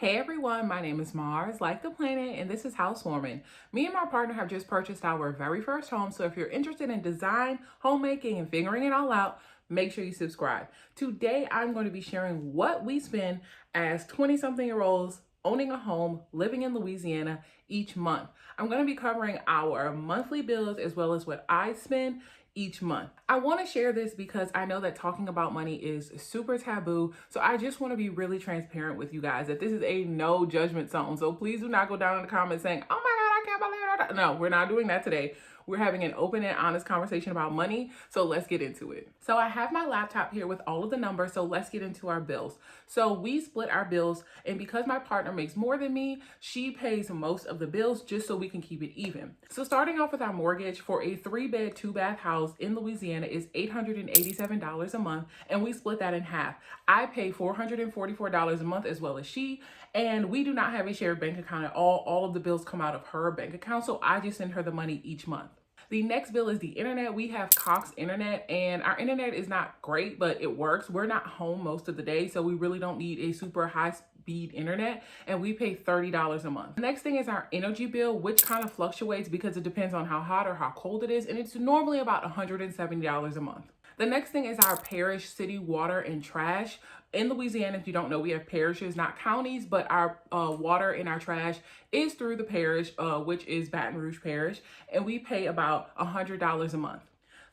Hey everyone, my name is Mars, like the planet, and this is Housewarmin. Me and my partner have just purchased our very first home, so if you're interested in design, homemaking, and figuring it all out, make sure you subscribe. Today, I'm going to be sharing what we spend as 20-something-year-olds owning a home, living in Louisiana each month. I'm going to be covering our monthly bills as well as what I spend each month. I want to share this because I know that talking about money is super taboo. So I just want to be really transparent with you guys that this is a no judgment zone. So please do not go down in the comments saying, oh my God, I can't believe it. No, we're not doing that today. We're having an open and honest conversation about money. So let's get into it. So I have my laptop here with all of the numbers. So let's get into our bills. So we split our bills, and because my partner makes more than me, she pays most of the bills just so we can keep it even. So starting off with our mortgage for a 3-bed, 2-bath house in Louisiana is $887 a month, and we split that in half. I pay $444 a month as well as she, and we do not have a shared bank account at all. All of the bills come out of her bank account, so I just send her the money each month. The next bill is the internet. We have Cox internet, and our internet is not great, but it works. We're not home most of the day, so we really don't need a super high speed internet, and we pay $30 a month. The next thing is our energy bill, which kind of fluctuates because it depends on how hot or how cold it is, and it's normally about $170 a month. The next thing is our parish, city, water, and trash. In Louisiana, if you don't know, we have parishes, not counties, but our water and our trash is through the parish, which is Baton Rouge Parish, and we pay about $100 a month.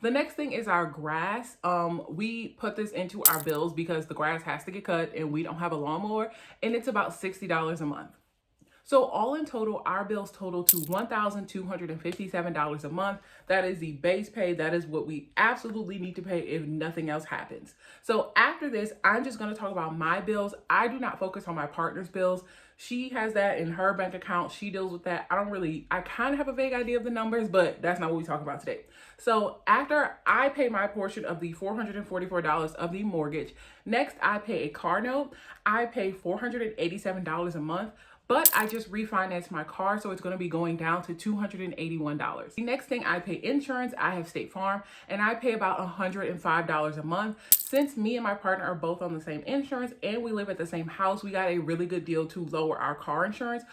The next thing is our grass. We put this into our bills because the grass has to get cut and we don't have a lawnmower, and it's about $60 a month. So all in total, our bills total to $1,257 a month. That is the base pay. That is what we absolutely need to pay if nothing else happens. So after this, I'm just going to talk about my bills. I do not focus on my partner's bills. She has that in her bank account. She deals with that. I kind of have a vague idea of the numbers, but that's not what we talk about today. So after I pay my portion of the $444 of the mortgage, next I pay a car note. I pay $487 a month. But I just refinanced my car, so it's going to be going down to $281. The next thing I pay insurance, I have State Farm, and I pay about $105 a month. Since me and my partner are both on the same insurance and we live at the same house, we got a really good deal to lower our car insurance.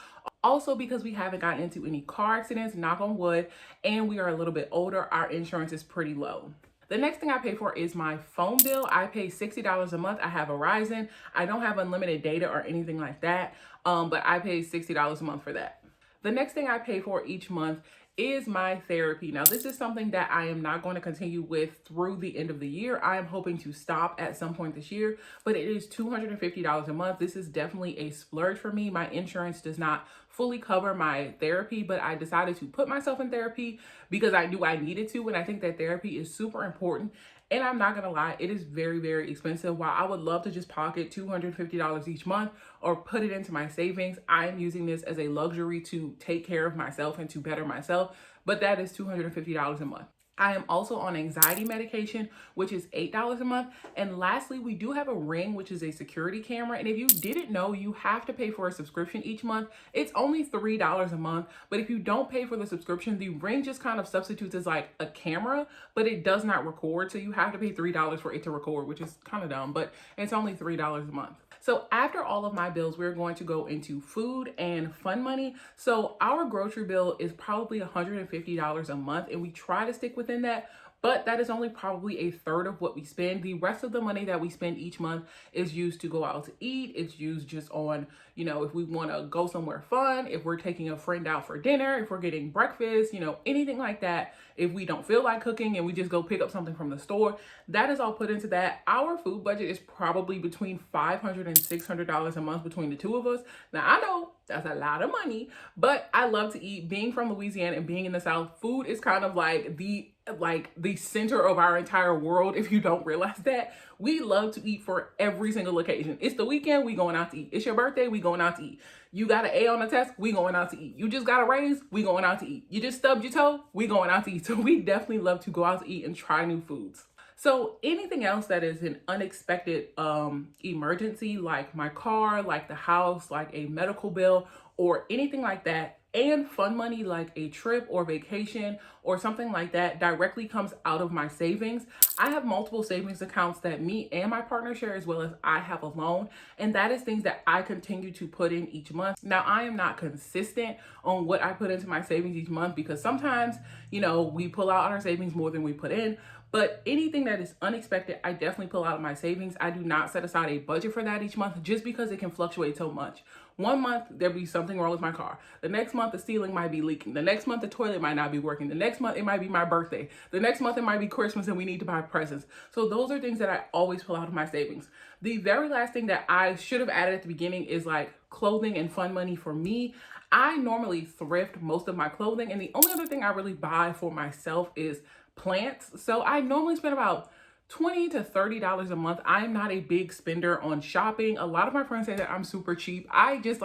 Also, because we haven't gotten into any car accidents, knock on wood, and we are a little bit older, our insurance is pretty low. The next thing I pay for is my phone bill. I pay $60 a month. I have Verizon. I don't have unlimited data or anything like that, but I pay $60 a month for that. The next thing I pay for each month is my therapy. Now, this is something that I am not going to continue with through the end of the year. I am hoping to stop at some point this year, but it is $250 a month. This is definitely a splurge for me. My insurance does not fully cover my therapy, but I decided to put myself in therapy because I knew I needed to, and I think that therapy is super important. And I'm not gonna lie, it is very, very expensive. While I would love to just pocket $250 each month or put it into my savings, I'm using this as a luxury to take care of myself and to better myself, but that is $250 a month. I am also on anxiety medication, which is $8 a month. And lastly, we do have a Ring, which is a security camera. And if you didn't know, you have to pay for a subscription each month. It's only $3 a month. But if you don't pay for the subscription, the Ring just kind of substitutes as like a camera, but it does not record. So you have to pay $3 for it to record, which is kind of dumb, but it's only $3 a month. So after all of my bills, we're going to go into food and fun money. So our grocery bill is probably $150 a month, and we try to stick within that, but that is only probably a third of what we spend. The rest of the money that we spend each month is used to go out to eat. It's used just on, if we want to go somewhere fun, if we're taking a friend out for dinner, if we're getting breakfast, anything like that. If we don't feel like cooking and we just go pick up something from the store, that is all put into that. Our food budget is probably between $500 and $600 a month between the two of us. Now, I know that's a lot of money, but I love to eat. Being from Louisiana and being in the South, food is kind of like the center of our entire world. If you don't realize that, we love to eat for every single occasion. It's the weekend, we going out to eat. It's your birthday, we going out to eat. You got an A on the test, we going out to eat. You just got a raise, we going out to eat. You just stubbed your toe, we going out to eat. So we definitely love to go out to eat and try new foods. So anything else that is an unexpected emergency, like my car, like the house, like a medical bill, or anything like that, and fun money like a trip or vacation or something like that directly comes out of my savings. I have multiple savings accounts that me and my partner share, as well as I have a loan, and that is things that I continue to put in each month. Now, I am not consistent on what I put into my savings each month because sometimes, we pull out on our savings more than we put in. But anything that is unexpected, I definitely pull out of my savings. I do not set aside a budget for that each month just because it can fluctuate so much. One month, there'll be something wrong with my car. The next month, the ceiling might be leaking. The next month, the toilet might not be working. The next month, it might be my birthday. The next month, it might be Christmas and we need to buy presents. So those are things that I always pull out of my savings. The very last thing that I should have added at the beginning is like clothing and fun money for me. I normally thrift most of my clothing, and the only other thing I really buy for myself is plants. So I normally spend about $20 to $30 a month. I'm not a big spender on shopping. A lot of my friends say that I'm super cheap. I just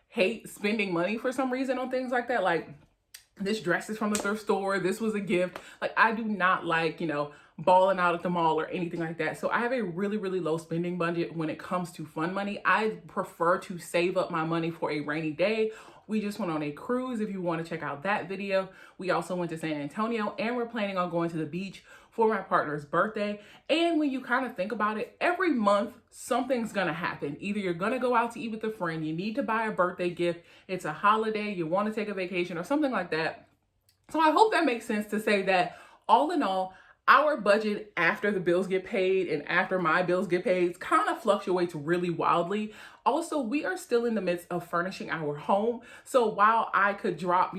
hate spending money for some reason on things like that. Like, this dress is from the thrift store. This was a gift. Like, I do not like, balling out at the mall or anything like that. So I have a really, really low spending budget when it comes to fun money. I prefer to save up my money for a rainy day. We just went on a cruise, if you want to check out that video. We also went to San Antonio, and we're planning on going to the beach for my partner's birthday. And when you kind of think about it, every month something's gonna happen. Either you're gonna go out to eat with a friend, you need to buy a birthday gift, it's a holiday, you want to take a vacation or something like that. So I hope that makes sense to say that all in all, our budget after the bills get paid and after my bills get paid kind of fluctuates really wildly. Also, we are still in the midst of furnishing our home. So while I could drop,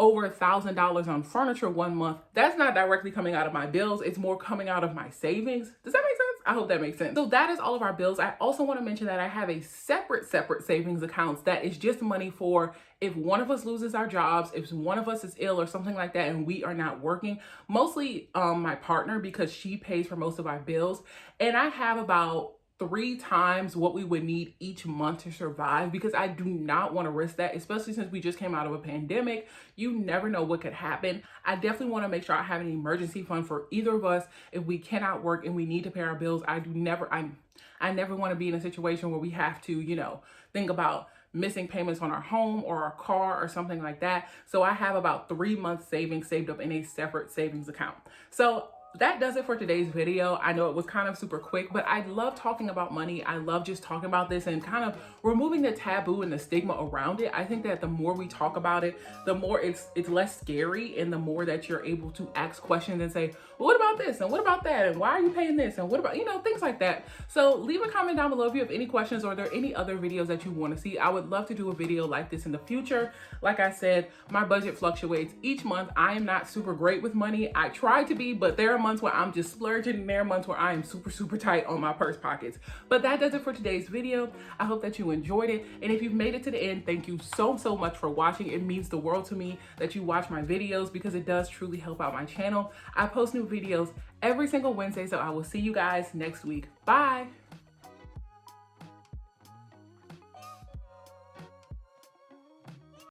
over $1,000 on furniture one month, that's not directly coming out of my bills. It's more coming out of my savings. Does that make sense? I hope that makes sense. So that is all of our bills. I also want to mention that I have a separate savings accounts that is just money for if one of us loses our jobs, if one of us is ill or something like that and we are not working. Mostly my partner, because she pays for most of our bills. And I have about 3 times what we would need each month to survive, because I do not want to risk that, especially since we just came out of a pandemic. You never know what could happen. I definitely want to make sure I have an emergency fund for either of us if we cannot work and we need to pay our bills. I never want to be in a situation where we have to, think about missing payments on our home or our car or something like that. So I have about 3 months savings saved up in a separate savings account. So that does it for today's video. I know it was kind of super quick, but I love talking about money. I love just talking about this and kind of removing the taboo and the stigma around it. I think that the more we talk about it, the more it's less scary, and the more that you're able to ask questions and say, well, what about this? And what about that? And why are you paying this? And what about, things like that. So leave a comment down below if you have any questions or are there any other videos that you want to see. I would love to do a video like this in the future. Like I said, my budget fluctuates each month. I am not super great with money. I try to be, but there are months where I'm just splurging, and there are months where I am super, super tight on my purse pockets. But that does it for today's video. I hope that you enjoyed it. And if you've made it to the end, thank you so, so much for watching. It means the world to me that you watch my videos, because it does truly help out my channel. I post new videos every single Wednesday, so I will see you guys next week. Bye.